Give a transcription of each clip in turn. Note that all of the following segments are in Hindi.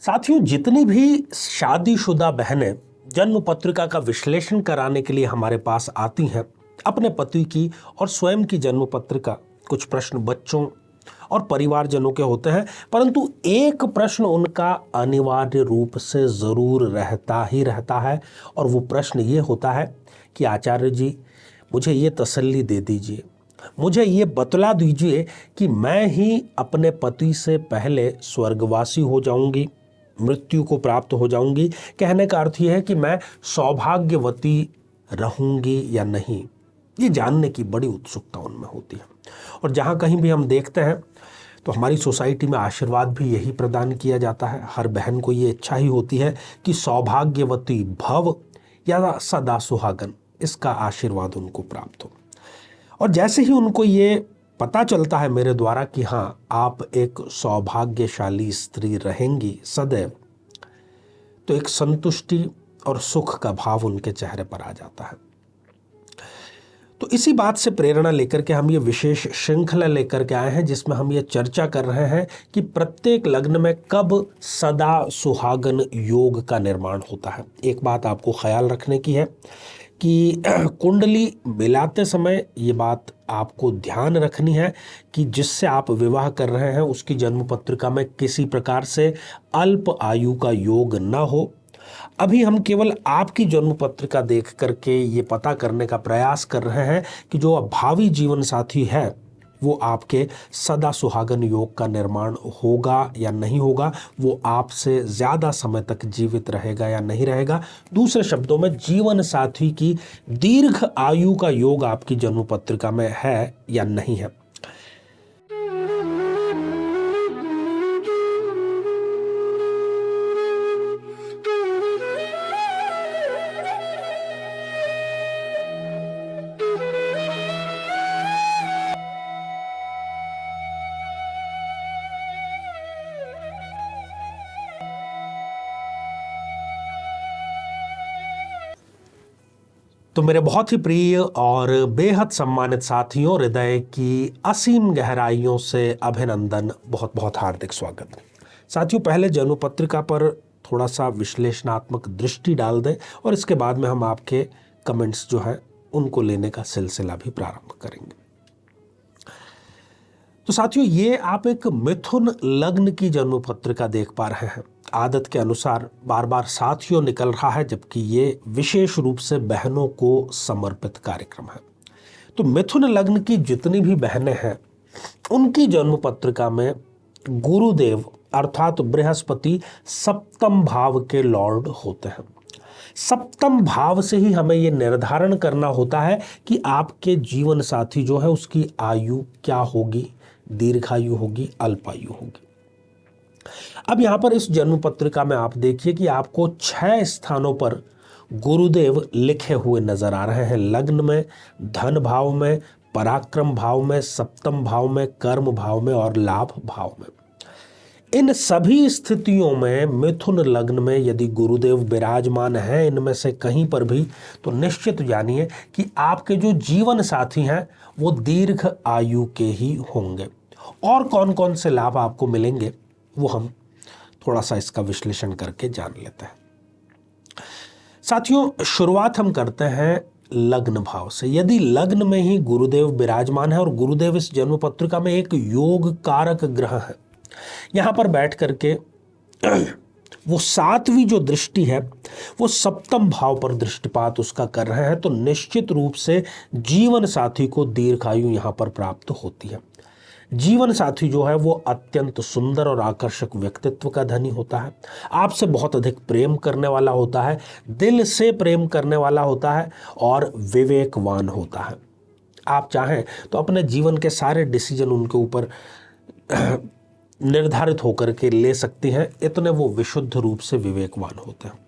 साथियों, जितनी भी शादीशुदा बहनें जन्म पत्रिका का विश्लेषण कराने के लिए हमारे पास आती हैं, अपने पति की और स्वयं की जन्म पत्रिका, कुछ प्रश्न बच्चों और परिवारजनों के होते हैं, परंतु एक प्रश्न उनका अनिवार्य रूप से जरूर रहता ही रहता है। और वो प्रश्न ये होता है कि आचार्य जी, मुझे ये तसल्ली दे दीजिए, मुझे ये बतला दीजिए कि मैं ही अपने पति से पहले स्वर्गवासी हो जाऊंगी, मृत्यु को प्राप्त हो जाऊंगी। कहने का अर्थ यह है कि मैं सौभाग्यवती रहूंगी या नहीं। ये जानने की बड़ी उत्सुकता उनमें होती है। और जहाँ कहीं भी हम देखते हैं तो हमारी सोसाइटी में आशीर्वाद भी यही प्रदान किया जाता है। हर बहन को ये इच्छा ही होती है कि सौभाग्यवती भव या सदा सुहागन, इसका आशीर्वाद उनको प्राप्त हो। और जैसे ही उनको ये पता चलता है मेरे द्वारा कि हाँ, आप एक सौभाग्यशाली स्त्री रहेंगी सदैव, तो एक संतुष्टि और सुख का भाव उनके चेहरे पर आ जाता है। तो इसी बात से प्रेरणा लेकर के हम ये विशेष श्रृंखला लेकर के आए हैं, जिसमें हम ये चर्चा कर रहे हैं कि प्रत्येक लग्न में कब सदा सुहागन योग का निर्माण होता है। एक बात आपको ख्याल रखने की है कि कुंडली मिलाते समय ये बात आपको ध्यान रखनी है कि जिससे आप विवाह कर रहे हैं उसकी जन्म पत्रिका में किसी प्रकार से अल्प आयु का योग न हो। अभी हम केवल आपकी जन्म पत्रिका देख करके ये पता करने का प्रयास कर रहे हैं कि जो भावी जीवन साथी है वो आपके सदा सुहागन योग का निर्माण होगा या नहीं होगा, वो आपसे ज़्यादा समय तक जीवित रहेगा या नहीं रहेगा। दूसरे शब्दों में, जीवन साथी की दीर्घ आयु का योग आपकी जन्म पत्रिका में है या नहीं है। तो मेरे बहुत ही प्रिय और बेहद सम्मानित साथियों, हृदय की असीम गहराइयों से अभिनंदन, बहुत बहुत हार्दिक स्वागत। साथियों, पहले जन्म पत्रिका पर थोड़ा सा विश्लेषणात्मक दृष्टि डाल दें और इसके बाद में हम आपके कमेंट्स जो है उनको लेने का सिलसिला भी प्रारंभ करेंगे। तो साथियों, ये आप एक मिथुन लग्न की जन्म पत्रिका देख पा रहे हैं। आदत के अनुसार बार बार साथियों निकल रहा है, जबकि ये विशेष रूप से बहनों को समर्पित कार्यक्रम है। तो मिथुन लग्न की जितनी भी बहनें हैं उनकी जन्म पत्रिका में गुरुदेव अर्थात बृहस्पति सप्तम भाव के लॉर्ड होते हैं। सप्तम भाव से ही हमें यह निर्धारण करना होता है कि आपके जीवन साथी जो है उसकी आयु क्या होगी, दीर्घायु होगी, अल्पायु होगी। अब यहां पर इस जन्म पत्रिका में आप देखिए कि आपको 6 स्थानों पर गुरुदेव लिखे हुए नजर आ रहे हैं। लग्न में, धन भाव में, पराक्रम भाव में, सप्तम भाव में, कर्म भाव में और लाभ भाव में। इन सभी स्थितियों में मिथुन लग्न में यदि गुरुदेव विराजमान हैं इनमें से कहीं पर भी, तो निश्चित जानिए कि आपके जो जीवन साथी हैं वो दीर्घ आयु के ही होंगे। और कौन कौन से लाभ आपको मिलेंगे वो हम थोड़ा सा इसका विश्लेषण करके जान लेते हैं। साथियों, शुरुआत हम करते हैं लग्न भाव से। यदि लग्न में ही गुरुदेव विराजमान है और गुरुदेव इस जन्म पत्रिका में एक योग कारक ग्रह है, यहां पर बैठ करके वो 7वीं जो दृष्टि है वो सप्तम भाव पर दृष्टिपात उसका कर रहे हैं, तो निश्चित रूप से जीवन साथी को दीर्घायु यहां पर प्राप्त होती है। जीवन साथी जो है वो अत्यंत सुंदर और आकर्षक व्यक्तित्व का धनी होता है, आपसे बहुत अधिक प्रेम करने वाला होता है, दिल से प्रेम करने वाला होता है और विवेकवान होता है। आप चाहें तो अपने जीवन के सारे डिसीजन उनके ऊपर निर्धारित होकर के ले सकती हैं, इतने वो विशुद्ध रूप से विवेकवान होते हैं।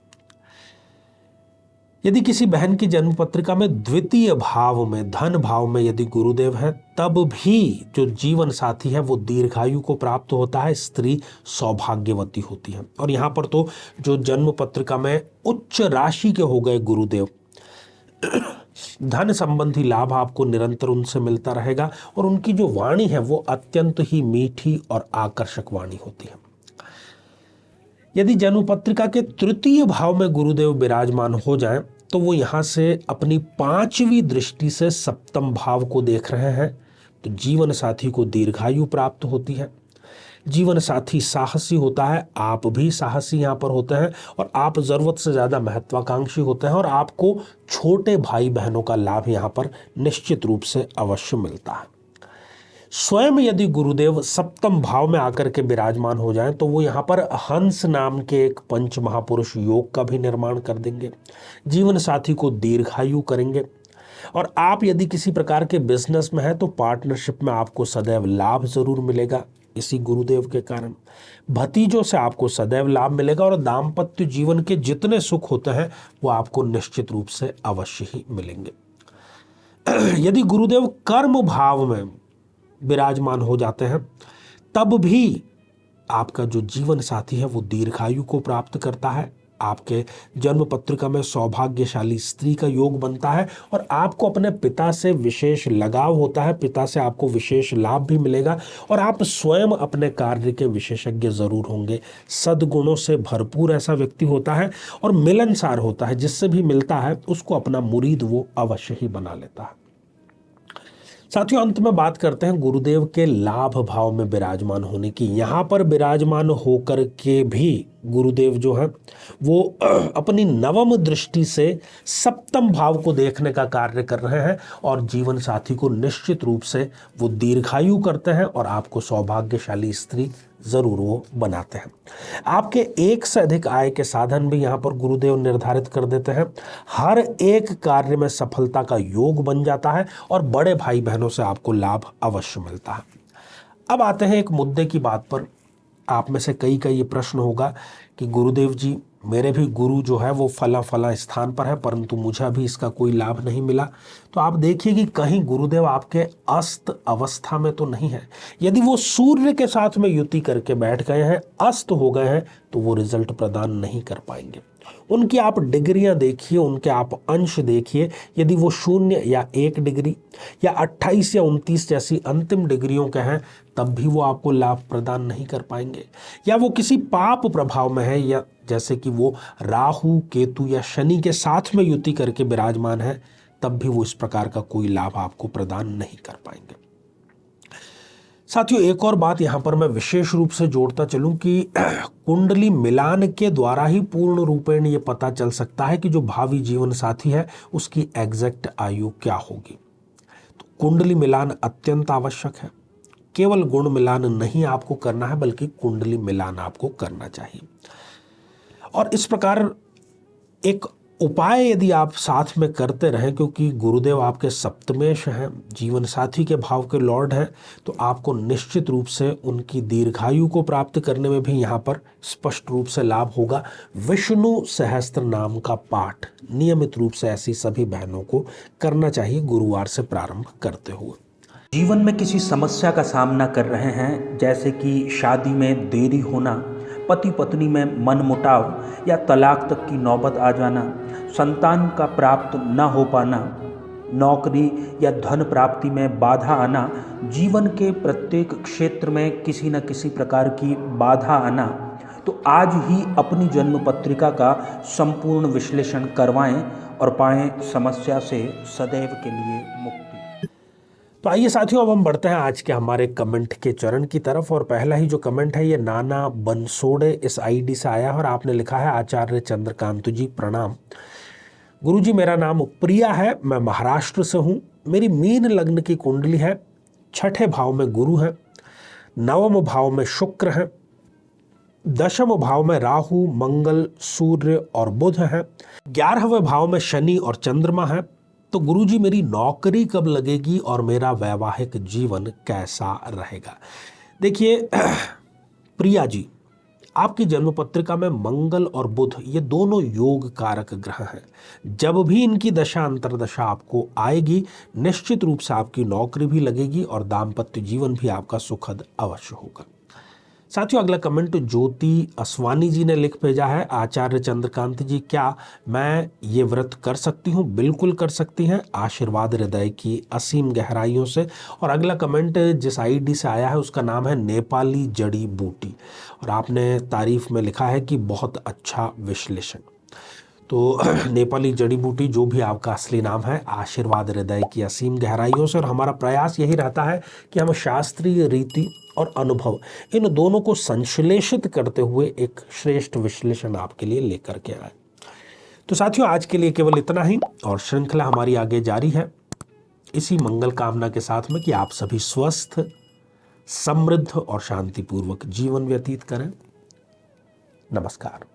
यदि किसी बहन की जन्म पत्रिका में द्वितीय भाव में, धन भाव में यदि गुरुदेव है, तब भी जो जीवन साथी है वो दीर्घायु को प्राप्त होता है, स्त्री सौभाग्यवती होती है। और यहाँ पर तो जो जन्म पत्रिका में उच्च राशि के हो गए गुरुदेव, धन संबंधी लाभ आपको निरंतर उनसे मिलता रहेगा और उनकी जो वाणी है वो अत्यंत ही मीठी और आकर्षक वाणी होती है। यदि जन्म पत्रिका के तृतीय भाव में गुरुदेव विराजमान हो जाएं तो वो यहाँ से अपनी 5वीं दृष्टि से सप्तम भाव को देख रहे हैं, तो जीवन साथी को दीर्घायु प्राप्त होती है। जीवन साथी साहसी होता है, आप भी साहसी यहाँ पर होते हैं और आप ज़रूरत से ज़्यादा महत्वाकांक्षी होते हैं और आपको छोटे भाई बहनों का लाभ यहाँ पर निश्चित रूप से अवश्य मिलता है। स्वयं यदि गुरुदेव सप्तम भाव में आकर के विराजमान हो जाएं तो वो यहाँ पर हंस नाम के एक पंच महापुरुष योग का भी निर्माण कर देंगे, जीवन साथी को दीर्घायु करेंगे। और आप यदि किसी प्रकार के बिजनेस में हैं तो पार्टनरशिप में आपको सदैव लाभ जरूर मिलेगा इसी गुरुदेव के कारण। भतीजों से आपको सदैव लाभ मिलेगा और दाम्पत्य जीवन के जितने सुख होते हैं वो आपको निश्चित रूप से अवश्य ही मिलेंगे। यदि गुरुदेव कर्म भाव में विराजमान हो जाते हैं तब भी आपका जो जीवन साथी है वो दीर्घायु को प्राप्त करता है, आपके जन्म पत्रिका में सौभाग्यशाली स्त्री का योग बनता है और आपको अपने पिता से विशेष लगाव होता है, पिता से आपको विशेष लाभ भी मिलेगा और आप स्वयं अपने कार्य के विशेषज्ञ जरूर होंगे। सद्गुणों से भरपूर ऐसा व्यक्ति होता है और मिलनसार होता है, जिससे भी मिलता है उसको अपना मुरीद वो अवश्य ही बना लेता है। साथियों, अंत में बात करते हैं गुरुदेव के लाभ भाव में विराजमान होने की। यहाँ पर विराजमान होकर के भी गुरुदेव जो है वो अपनी नवम दृष्टि से सप्तम भाव को देखने का कार्य कर रहे हैं और जीवन साथी को निश्चित रूप से वो दीर्घायु करते हैं और आपको सौभाग्यशाली स्त्री जरूर वो बनाते हैं। आपके एक से अधिक आय के साधन भी यहाँ पर गुरुदेव निर्धारित कर देते हैं। हर एक कार्य में सफलता का योग बन जाता है और बड़े भाई बहनों से आपको लाभ अवश्य मिलता है। अब आते हैं एक मुद्दे की बात पर। आप में से कई का ये प्रश्न होगा कि गुरुदेव जी, मेरे भी गुरु जो है वो फला फला स्थान पर है परंतु मुझे अभी इसका कोई लाभ नहीं मिला। तो आप देखिए कि कहीं गुरुदेव आपके अस्त अवस्था में तो नहीं है। यदि वो सूर्य के साथ में युति करके बैठ गए हैं, अस्त हो गए हैं, तो वो रिजल्ट प्रदान नहीं कर पाएंगे। उनकी आप डिग्रियां देखिए, उनके आप अंश देखिए। यदि वो 0 या 1 डिग्री या 28 या 29 जैसी अंतिम डिग्रियों के हैं तब भी वो आपको लाभ प्रदान नहीं कर पाएंगे। या वो किसी पाप प्रभाव में है, या जैसे कि वो राहु केतु या शनि के साथ में युति करके विराजमान है, तब भी वो इस प्रकार का कोई लाभ आपको प्रदान नहीं कर पाएंगे। साथियों, एक और बात यहाँ पर मैं विशेष रूप से जोड़ता चलूं कि कुंडली मिलान के द्वारा ही पूर्ण रूपेण ये पता चल सकता है कि जो भावी जीवन साथी है उसकी एग्जैक्ट आयु क्या होगी। तो कुंडली मिलान अत्यंत आवश्यक है। केवल गुण मिलान नहीं आपको करना है बल्कि कुंडली मिलान आपको करना चाहिए। और इस प्रकार एक उपाय यदि आप साथ में करते रहें, क्योंकि गुरुदेव आपके सप्तमेश हैं, जीवन साथी के भाव के लॉर्ड हैं, तो आपको निश्चित रूप से उनकी दीर्घायु को प्राप्त करने में भी यहाँ पर स्पष्ट रूप से लाभ होगा। विष्णु सहस्त्र नाम का पाठ नियमित रूप से ऐसी सभी बहनों को करना चाहिए गुरुवार से प्रारंभ करते हुए। जीवन में किसी समस्या का सामना कर रहे हैं, जैसे कि शादी में देरी होना, पति पत्नी में मनमुटाव या तलाक तक की नौबत आ जाना, संतान का प्राप्त न हो पाना, नौकरी या धन प्राप्ति में बाधा आना, जीवन के प्रत्येक क्षेत्र में किसी न किसी प्रकार की बाधा आना, तो आज ही अपनी जन्म पत्रिका का संपूर्ण विश्लेषण करवाएं और पाएं समस्या से सदैव के लिए मुक्ति। तो आइए साथियों, अब हम बढ़ते हैं आज के हमारे कमेंट के चरण की तरफ। और पहला ही जो कमेंट है ये नाना बंसोड़े इस आईडी से आया है और आपने लिखा है, आचार्य चंद्रकांत जी प्रणाम। गुरुजी, मेरा नाम प्रिया है, मैं महाराष्ट्र से हूँ। मेरी मीन लग्न की कुंडली है, 6ठे भाव में गुरु है, 9वें भाव में शुक्र है, 10वें भाव में राहु मंगल सूर्य और बुध है, 11वें भाव में शनि और चंद्रमा है। तो गुरुजी, मेरी नौकरी कब लगेगी और मेरा वैवाहिक जीवन कैसा रहेगा? देखिए प्रिया जी, आपकी जन्म पत्रिका में मंगल और बुध ये दोनों योग कारक ग्रह हैं। जब भी इनकी दशा अंतरदशा आपको आएगी, निश्चित रूप से आपकी नौकरी भी लगेगी और दाम्पत्य जीवन भी आपका सुखद अवश्य होगा। साथियों अगला कमेंट ज्योति असवानी जी ने लिख भेजा है, आचार्य चंद्रकांत जी, क्या मैं ये व्रत कर सकती हूँ? बिल्कुल कर सकती हैं, आशीर्वाद हृदय की असीम गहराइयों से। और अगला कमेंट जिस आईडी से आया है उसका नाम है नेपाली जड़ी बूटी, और आपने तारीफ में लिखा है कि बहुत अच्छा विश्लेषण। तो नेपाली जड़ी बूटी, जो भी आपका असली नाम है, आशीर्वाद हृदय की असीम गहराइयों से। और हमारा प्रयास यही रहता है कि हम शास्त्रीय रीति और अनुभव इन दोनों को संश्लेषित करते हुए एक श्रेष्ठ विश्लेषण आपके लिए लेकर के आए। तो साथियों आज के लिए केवल इतना ही, और श्रृंखला हमारी आगे जारी है इसी मंगल कामना के साथ में कि आप सभी स्वस्थ, समृद्ध और शांतिपूर्वक जीवन व्यतीत करें। नमस्कार।